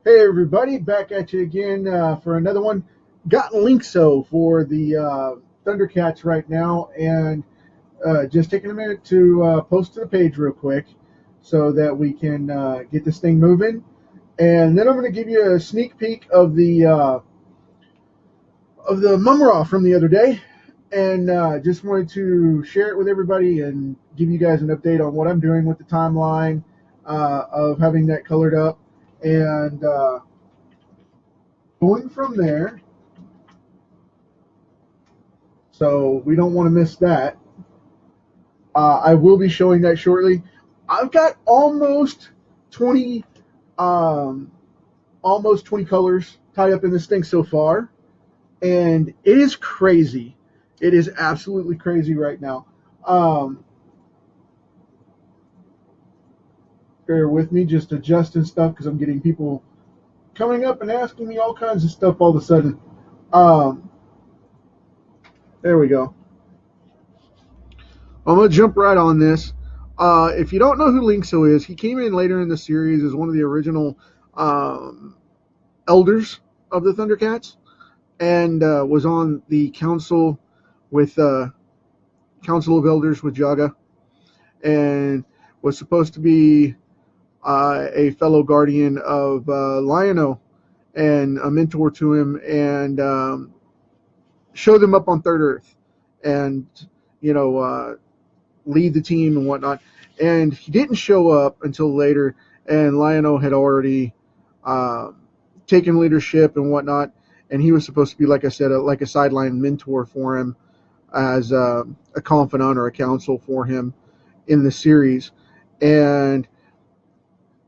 Hey everybody, back at you again for another one. Got Lynx-O for the ThunderCats right now, and just taking a minute to post to the page real quick so that we can get this thing moving. And then I'm going to give you a sneak peek of the Mumra from the other day, and just wanted to share it with everybody and give you guys an update on what I'm doing with the timeline of having that colored up and. Going from there, so we don't want to miss that. I will be showing that shortly. I've got almost 20, um, almost 20 colors tied up in this thing so far, and it is crazy. It is absolutely crazy right now. Bear with me, just adjusting stuff because I'm getting people coming up and asking me all kinds of stuff all of a sudden. Um, there we go. I'm going to jump right on this. If you don't know who Lynx-O is, he came in later in the series as one of the original um, elders of the ThunderCats and was on the with Council of Elders with Jaga and was supposed to be a fellow guardian of Lion-O and a mentor to him and show them up on Third Earth and, you know, lead the team and whatnot. And he didn't show up until later, and Lion-O had already taken leadership and whatnot. And he was supposed to be, like I said, like a sideline mentor for him as a confidant or a counsel for him in the series. And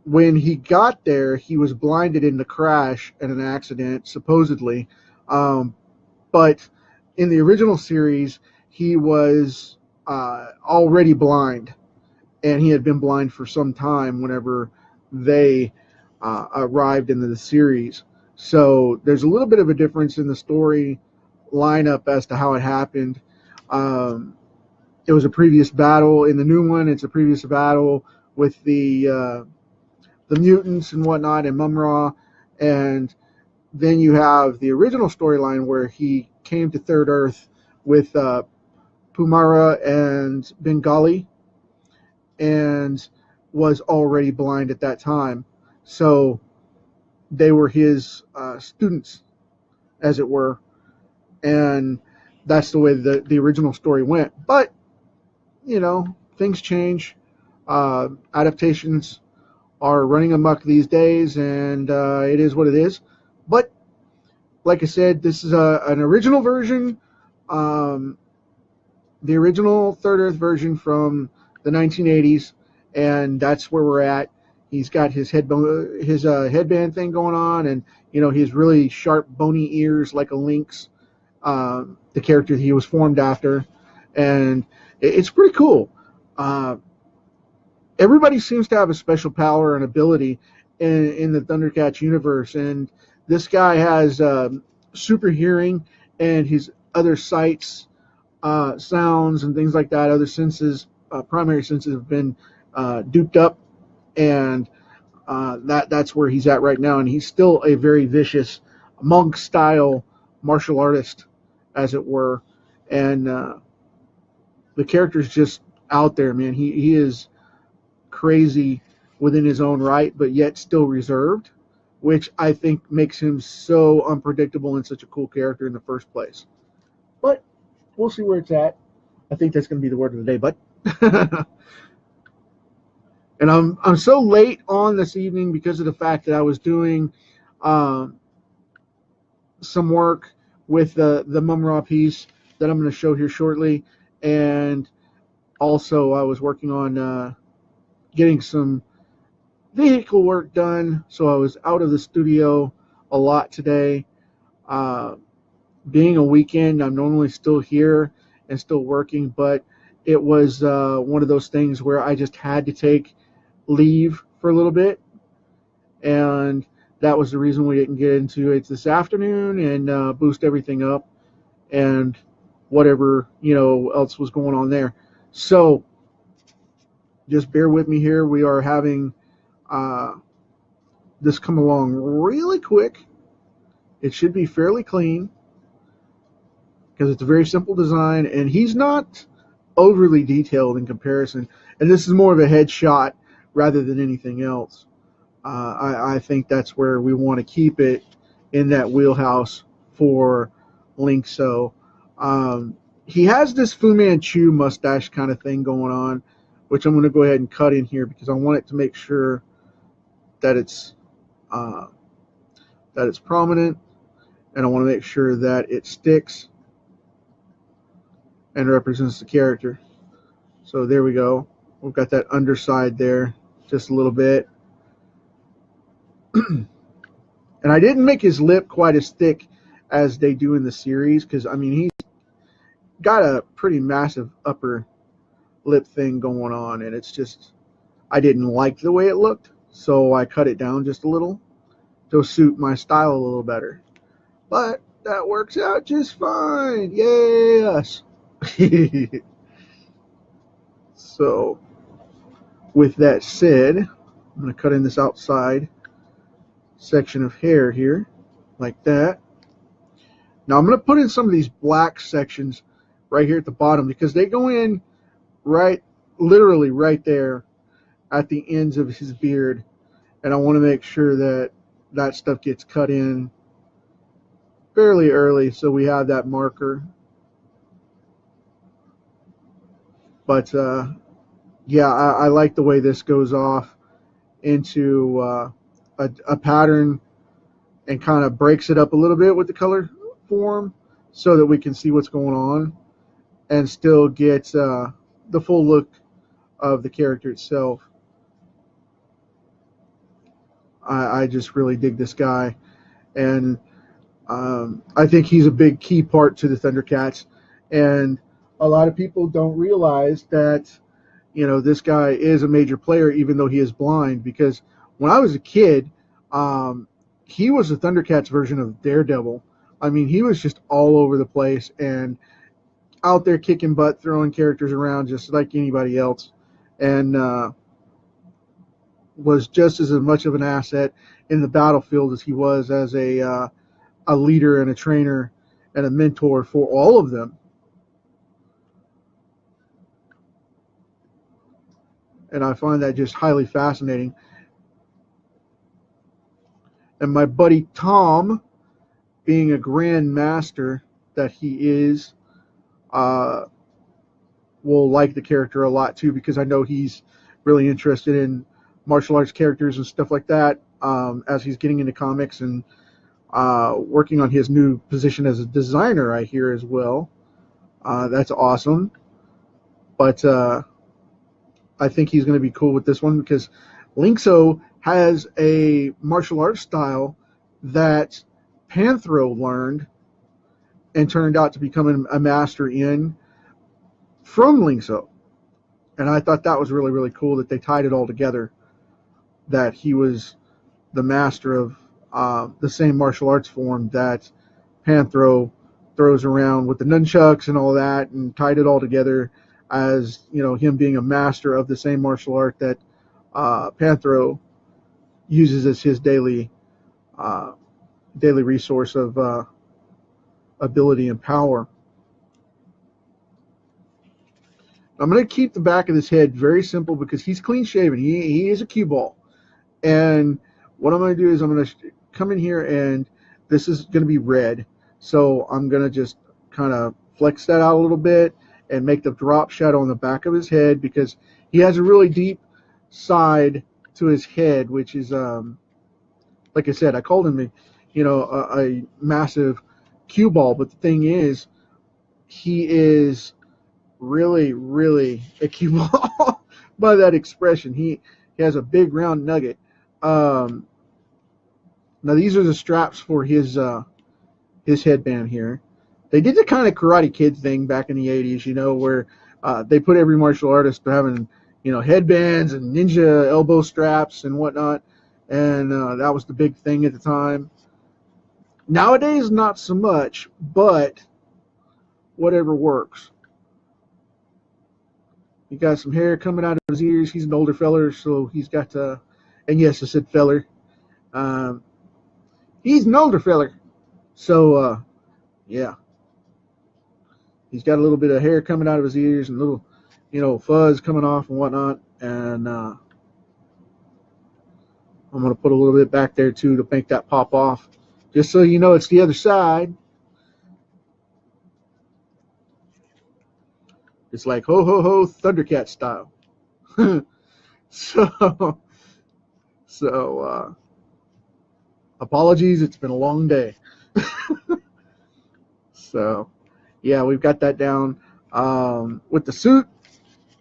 when he got there, he was blinded in the crash in an accident, supposedly. But in the original series, he was already blind, and he had been blind for some time whenever they arrived into the series. So there's a little bit of a difference in the story lineup as to how it happened. It was a previous battle. In the new one, it's a previous battle with the mutants and whatnot and Mumra, and then you have the original storyline where he came to Third Earth with Pumara and Bengali and was already blind at that time. So they were his students, as it were. And that's the way the original story went. But, you know, things change. Adaptations are running amok these days, and it is what it is. But, like I said, this is an original version. The original Third Earth version from the 1980s, and that's where we're at. He's got his headband thing going on, and you know his really sharp, bony ears like a lynx, the character he was formed after, and it's pretty cool. Everybody seems to have a special power and ability in the ThunderCats universe, and this guy has super hearing, and his other sights, sounds and things like that, other senses, primary senses have been duped up, and that's where he's at right now. And he's still a very vicious monk-style martial artist, as it were. And the character's just out there, man. He is crazy within his own right, but yet still reserved, which I think makes him so unpredictable and such a cool character in the first place. But we'll see where it's at. I think that's going to be the word of the day, but and I'm so late on this evening because of the fact that I was doing some work with the Mumra piece that I'm going to show here shortly, and also I was working on getting some vehicle work done, so I was out of the studio a lot today. Being a weekend, I'm normally still here and still working, but it was one of those things where I just had to take leave for a little bit, and that was the reason we didn't get into it this afternoon and boost everything up and whatever else was going on there. So just bear with me here. We are having this come along really quick. It should be fairly clean because it's a very simple design, and he's not overly detailed in comparison. And this is more of a headshot rather than anything else. I think that's where we want to keep it, in that wheelhouse for Lynx-O. He has this Fu Manchu mustache kind of thing going on, which I'm going to go ahead and cut in here because I want it to make sure that it's prominent, and I want to make sure that it sticks and represents the character. So there we go. We've got that underside there just a little bit. And I didn't make his lip quite as thick as they do in the series because, I mean, he's got a pretty massive upper lip thing going on, and it's just, I didn't like the way it looked, so I cut it down just a little to suit my style a little better. But that works out just fine. Yes. So, with that said, I'm going to cut in this outside section of hair here, like that. Now I'm going to put in some of these black sections right here at the bottom because they go in right, literally right there at the ends of his beard, and I want to make sure that that stuff gets cut in fairly early so we have that marker. But yeah, I like the way this goes off into a pattern and kind of breaks it up a little bit with the color form so that we can see what's going on and still get the full look of the character itself. I just really dig this guy, and I think he's a big key part to the ThunderCats, and a lot of people don't realize that, you know, this guy is a major player even though he is blind, because when I was a kid, he was the ThunderCats version of Daredevil. I mean, he was just all over the place and out there kicking butt, throwing characters around just like anybody else, and was just as much of an asset in the battlefield as he was as a leader and a trainer and a mentor for all of them. And I find that just highly fascinating. And my buddy Tom, being a grand master that he is, will like the character a lot too, because I know he's really interested in martial arts characters and stuff like that, as he's getting into comics and working on his new position as a designer, I hear, as well. That's awesome. But I think he's going to be cool with this one because Lynx-O has a martial arts style that Panthro learned and turned out to become a master in from Lynx-O. And I thought that was really, really cool that they tied it all together, that he was the master of the same martial arts form that Panthro throws around with the nunchucks and all that, and tied it all together as, you know, him being a master of the same martial art that Panthro uses as his daily resource of ability and power. I'm going to keep the back of his head very simple because he's clean shaven. He is a cue ball. And what I'm going to do is I'm going to come in here, and this is going to be red. So I'm going to just kind of flex that out a little bit and make the drop shadow on the back of his head, because he has a really deep side to his head, which is, like I said, I called him a massive cue ball. But the thing is, he is really, really a cue ball by that expression. He has a big round nugget. Now these are the straps for his headband here. They did the kind of Karate Kid thing back in the 80s, where they put every martial artist having, headbands and ninja elbow straps and whatnot. And that was the big thing at the time. Nowadays, not so much, but whatever works. He got some hair coming out of his ears. He's an older feller, so he's got and yes, I said feller. Um, he's an older feller, so yeah, he's got a little bit of hair coming out of his ears and little, fuzz coming off and whatnot. And I'm gonna put a little bit back there too to make that pop off, just so you know it's the other side. It's like ho ho ho Thundercat style. so so apologies, it's been a long day. So yeah, we've got that down. With the suit,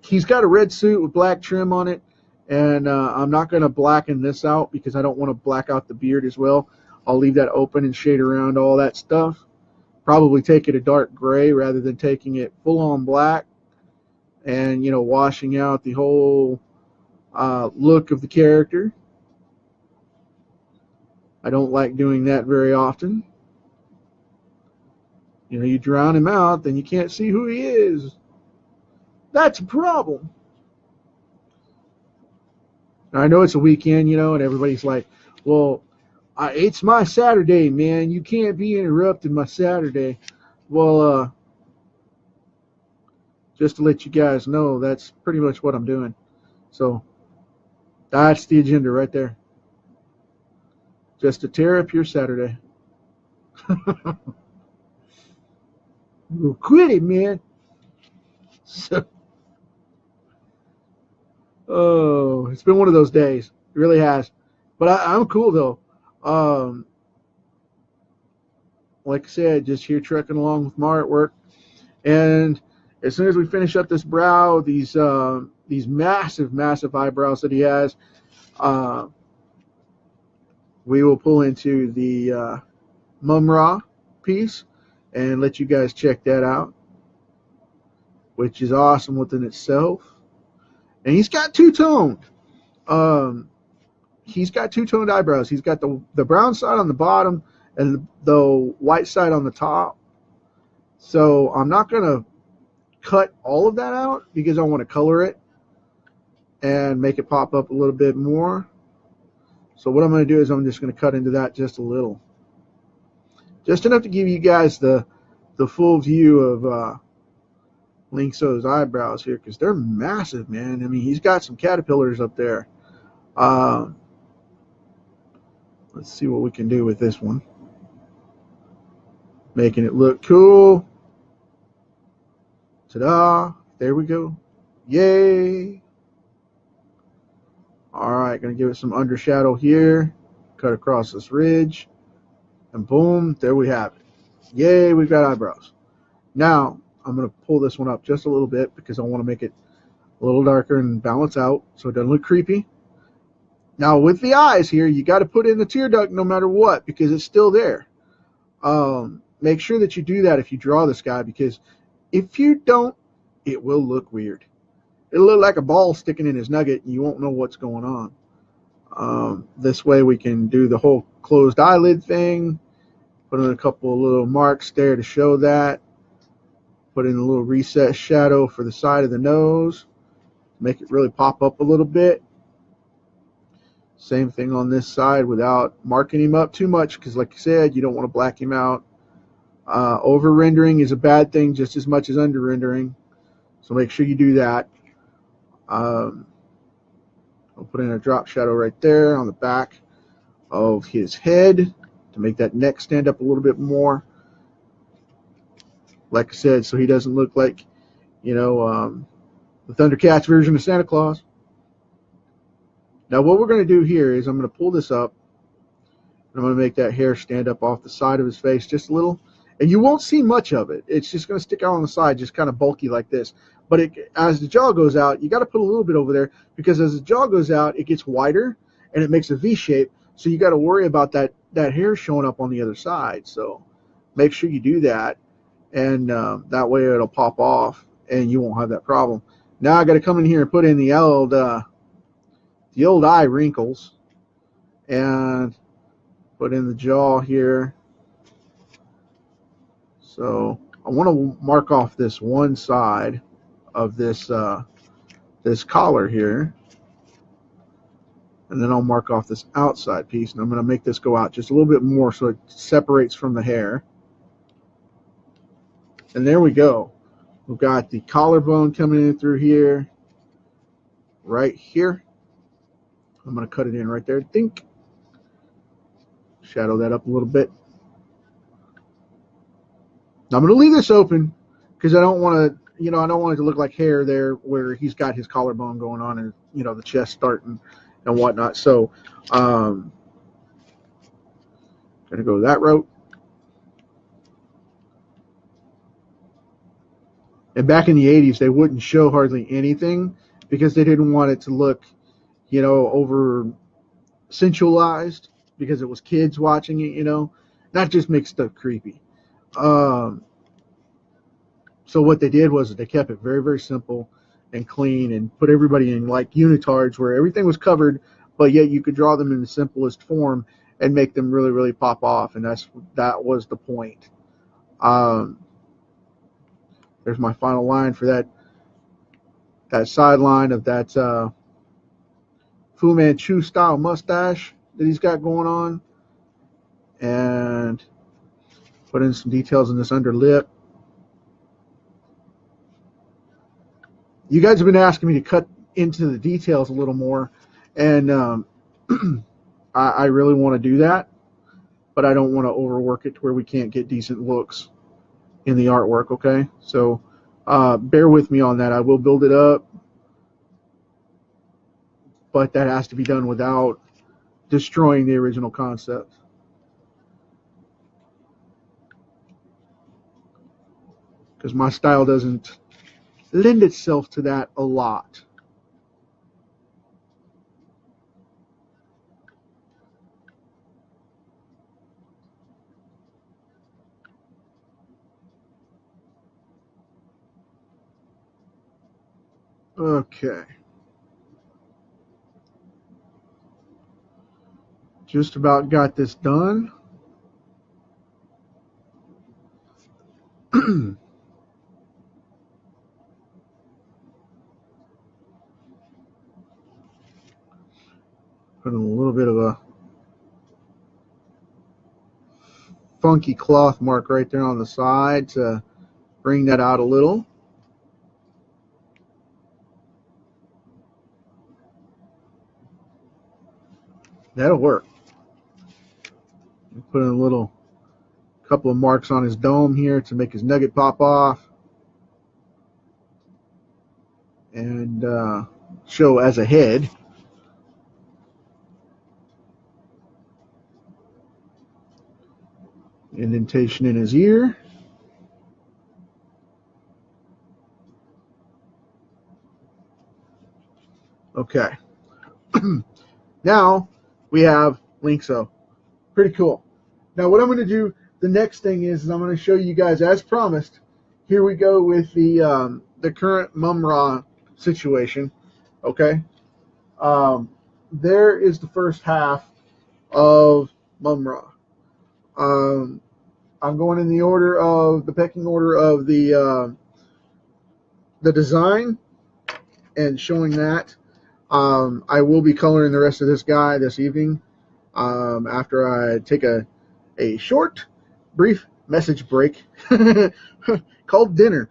he's got a red suit with black trim on it, and I'm not going to blacken this out because I don't want to black out the beard as well. I'll leave that open and shade around all that stuff. Probably take it a dark gray rather than taking it full on black and washing out the whole look of the character. I don't like doing that very often. You drown him out, then you can't see who he is. That's a problem. I know it's a weekend, and everybody's like, well, it's my Saturday, man. You can't be interrupting my Saturday. Well, just to let you guys know, that's pretty much what I'm doing. So that's the agenda right there. Just to tear up your Saturday. Quit it, man. So, oh, it's been one of those days. It really has. But I'm cool, though. Like I said, just here trekking along with my artwork. And as soon as we finish up this brow, these massive, massive eyebrows that he has, we will pull into the Mum-Ra piece and let you guys check that out, which is awesome within itself. And he's got two-toned. He's got two-toned eyebrows. He's got the brown side on the bottom and the white side on the top. So I'm not going to cut all of that out because I want to color it and make it pop up a little bit more. So what I'm going to do is I'm just going to cut into that just a little. Just enough to give you guys the full view of Lynx-O's eyebrows here, because they're massive, man. I mean, he's got some caterpillars up there. Let's see what we can do with this one. Making it look cool. Ta-da. There we go. Yay. Alright, going to give it some undershadow here. Cut across this ridge. And boom, there we have it. Yay, we've got eyebrows. Now, I'm going to pull this one up just a little bit because I want to make it a little darker and balance out so it doesn't look creepy. Now, with the eyes here, you got to put in the tear duct no matter what because it's still there. Make sure that you do that if you draw this guy, because if you don't, it will look weird. It'll look like a ball sticking in his nugget and you won't know what's going on. This way we can do the whole closed eyelid thing. Put in a couple of little marks there to show that. Put in a little recessed shadow for the side of the nose. Make it really pop up a little bit. Same thing on this side without marking him up too much, because like I said, you don't want to black him out. Over rendering is a bad thing just as much as under rendering, so make sure you do that. I'll put in a drop shadow right there on the back of his head to make that neck stand up a little bit more, like I said, so he doesn't look like the ThunderCats version of Santa Claus. Now what we're going to do here is I'm going to pull this up and I'm going to make that hair stand up off the side of his face just a little. And you won't see much of it. It's just going to stick out on the side, just kind of bulky like this. But as the jaw goes out, you got to put a little bit over there, because as the jaw goes out, it gets wider and it makes a V shape. So you got to worry about that hair showing up on the other side. So make sure you do that, and that way it'll pop off and you won't have that problem. Now I got to come in here and put in the old eye wrinkles and put in the jaw here. So I want to mark off this one side of this this collar here. And then I'll mark off this outside piece, and I'm going to make this go out just a little bit more so it separates from the hair. And there we go. We've got the collarbone coming in through here, right here. I'm going to cut it in right there. Think. Shadow that up a little bit. Now I'm going to leave this open because I don't want to, I don't want it to look like hair there where he's got his collarbone going on and, the chest starting and whatnot. So, going to go that route. And back in the 80s, they wouldn't show hardly anything because they didn't want it to look, over sensualized because it was kids watching it, not just make stuff creepy. So what they did was they kept it very, very simple and clean and put everybody in like unitards where everything was covered, but yet you could draw them in the simplest form and make them really, really pop off. And that was the point. There's my final line for that sideline of that Fu Manchu style mustache that he's got going on, and put in some details in this under lip. You guys have been asking me to cut into the details a little more, and I really want to do that, but I don't want to overwork it to where we can't get decent looks in the artwork, okay? So bear with me on that. I will build it up, but that has to be done without destroying the original concept. Because my style doesn't lend itself to that a lot. Okay. Just about got this done. Putting a little bit of a funky cloth mark right there on the side to bring that out a little. That'll work. Put in a couple of marks on his dome here to make his nugget pop off and show as a head. Indentation in his ear. Okay. Now we have Lynx-O. Pretty cool. Now what I'm going to do, the next thing is I'm going to show you guys, as promised, here we go with the current Mum-Ra situation. Okay. There is the first half of Mum-Ra. I'm going in the pecking order of the design and showing that. I will be coloring the rest of this guy this evening after I take a short, brief message break called dinner.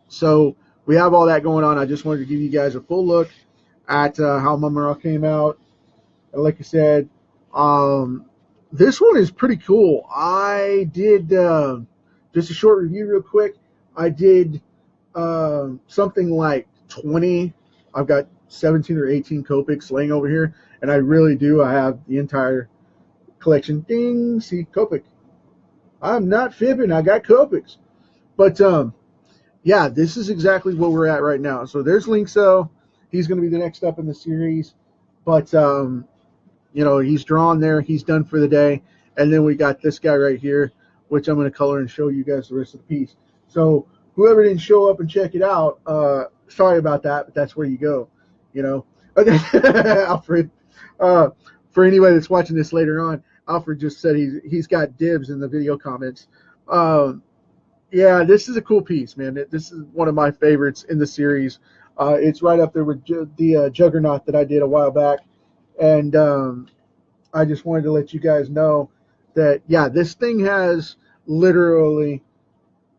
So we have all that going on. I just wanted to give you guys a full look at how Mum-Ra came out. And like I said, this one is pretty cool. I did just a short review real quick. I did something like 20. I've got 17 or 18 Copics laying over here, and I really do. I have the entire collection. Ding, see, Copic. I'm not fibbing. I got Copics. But yeah, this is exactly where we're at right now. So there's Lynx-O. He's going to be the next up in the series. But he's drawn there. He's done for the day. And then we got this guy right here, which I'm going to color and show you guys the rest of the piece. So whoever didn't show up and check it out, sorry about that, but that's where you go, Alfred, for anybody that's watching this later on, Alfred just said he's got dibs in the video comments. Yeah, this is a cool piece, man. This is one of my favorites in the series. It's right up there with the Juggernaut that I did a while back. And I just wanted to let you guys know that, yeah, this thing has literally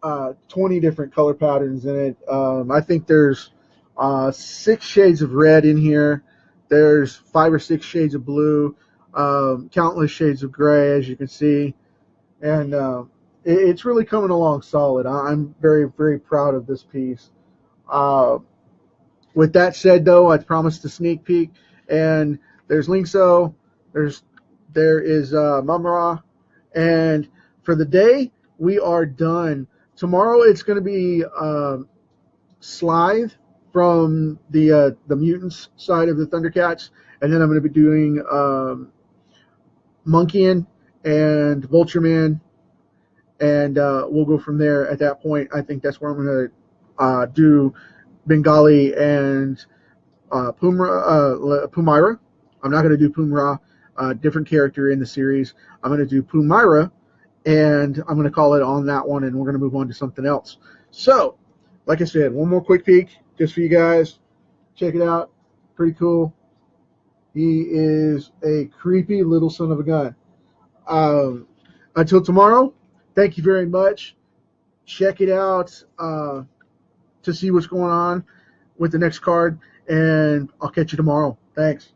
20 different color patterns in it. I think there's 6 shades of red in here. There's 5 or 6 shades of blue, countless shades of gray, as you can see. And it's really coming along solid. I'm very, very proud of this piece. Uh, with that said, though, I promised a sneak peek, and there's Lynx-O, there is Mumra, and for the day we are done. Tomorrow it's going to be Slithe from the mutants side of the Thundercats, and then I'm going to be doing Monkian and Vultureman, and we'll go from there. At that point, I think that's where I'm going to do Bengali and Pumira. I'm not going to do Pumra, different character in the series. I'm going to do Pumira, and I'm going to call it on that one, and we're going to move on to something else. So, like I said, one more quick peek just for you guys. Check it out. Pretty cool. He is a creepy little son of a gun. Until tomorrow, thank you very much. Check it out to see what's going on with the next card, and I'll catch you tomorrow. Thanks.